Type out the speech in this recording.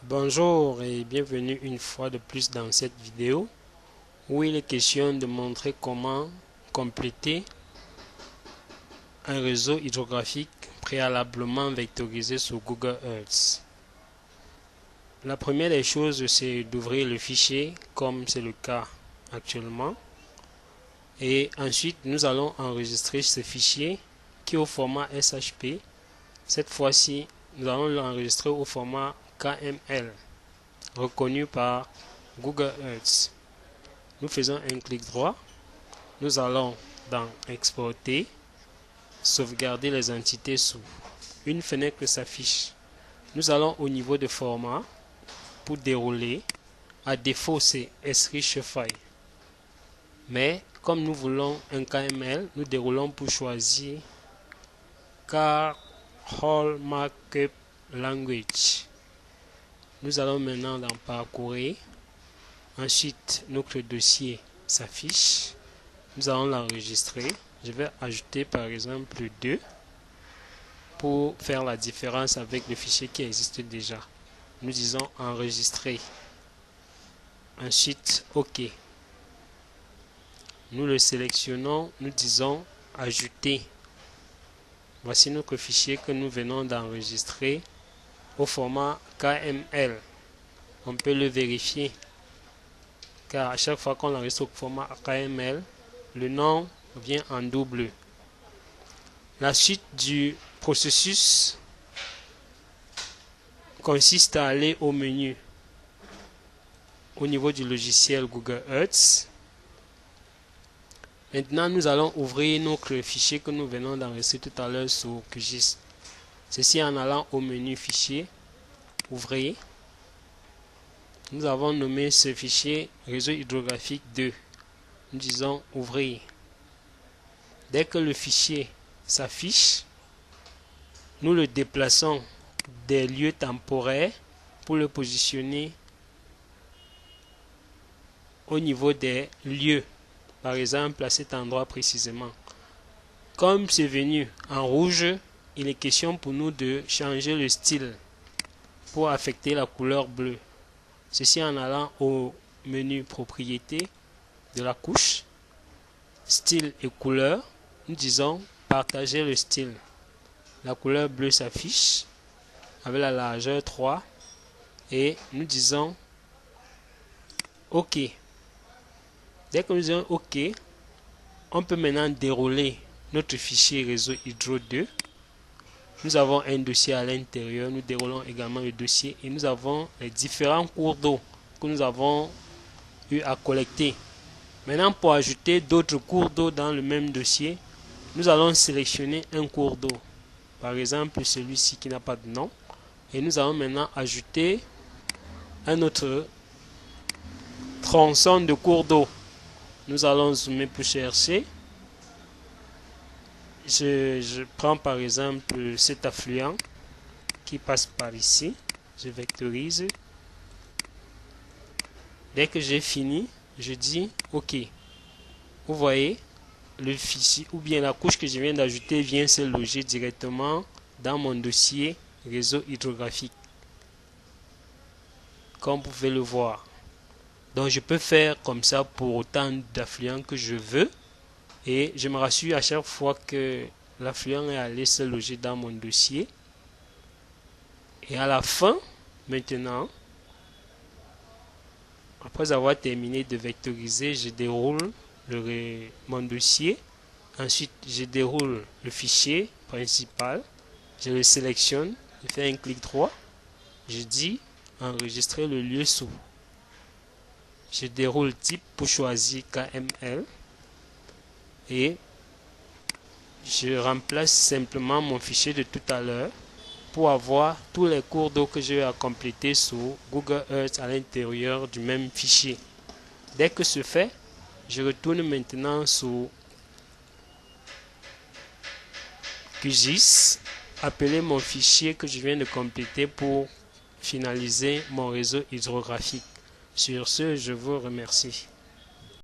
Bonjour et bienvenue une fois de plus dans cette vidéo où il est question de montrer comment compléter un réseau hydrographique préalablement vectorisé sur Google Earth. La première des choses, c'est d'ouvrir le fichier comme c'est le cas actuellement, et ensuite nous allons enregistrer ce fichier qui est au format SHP. Cette fois-ci, nous allons l'enregistrer au format KML reconnu par Google Earth. Nous faisons un clic droit, nous allons dans Exporter, sauvegarder les entités sous. Une fenêtre s'affiche. Nous allons au niveau de format pour dérouler. À défaut, c'est S-Rich File. Mais comme nous voulons un KML, nous déroulons pour choisir Car Hall Markup Language. Nous allons maintenant dans Parcourir. Ensuite, notre dossier s'affiche. Nous allons l'enregistrer. Je vais ajouter par exemple 2 pour faire la différence avec le fichier qui existe déjà. Nous disons enregistrer. Ensuite, OK. Nous le sélectionnons. Nous disons ajouter. Voici notre fichier que nous venons d'enregistrer au format KML. On peut le vérifier, car à chaque fois qu'on l'enregistre au format KML, le nom vient en double. La suite du processus consiste à aller au menu au niveau du logiciel Google Earth. Maintenant, nous allons ouvrir notre fichier que nous venons d'enregistrer tout à l'heure sur QGIS. Ceci en allant au menu Fichier, Ouvrir. Nous avons nommé ce fichier Réseau hydrographique 2. Nous disons Ouvrir. Dès que le fichier s'affiche, nous le déplaçons des lieux temporaires pour le positionner au niveau des lieux. Par exemple, à cet endroit précisément. Comme c'est venu en rouge, il est question pour nous de changer le style pour affecter la couleur bleue. Ceci en allant au menu Propriétés de la couche, Style et couleur. Nous disons Partager le style. La couleur bleue s'affiche avec la largeur 3 et nous disons OK. Dès que nous disons OK, on peut maintenant dérouler notre fichier réseau Hydro 2. Nous avons un dossier à l'intérieur, nous déroulons également le dossier et nous avons les différents cours d'eau que nous avons eu à collecter. Maintenant, pour ajouter d'autres cours d'eau dans le même dossier, nous allons sélectionner un cours d'eau. Par exemple, celui-ci qui n'a pas de nom. Et nous allons maintenant ajouter un autre tronçon de cours d'eau. Nous allons zoomer pour chercher. Je prends par exemple cet affluent qui passe par ici. Je vectorise. Dès que j'ai fini, je dis OK. Vous voyez, le fichier ou bien la couche que je viens d'ajouter vient se loger directement dans mon dossier réseau hydrographique. Comme vous pouvez le voir. Donc je peux faire comme ça pour autant d'affluents que je veux. Et je me rassure à chaque fois que l'affluent est allé se loger dans mon dossier. Et à la fin, maintenant, après avoir terminé de vectoriser, je déroule mon dossier. Ensuite, je déroule le fichier principal. Je le sélectionne. Je fais un clic droit. Je dis enregistrer le lieu sous. Je déroule type pour choisir KML. Et je remplace simplement mon fichier de tout à l'heure pour avoir tous les cours d'eau que j'ai à compléter sur Google Earth à l'intérieur du même fichier. Dès que ce fait, je retourne maintenant sur QGIS, appeler mon fichier que je viens de compléter pour finaliser mon réseau hydrographique. Sur ce, je vous remercie.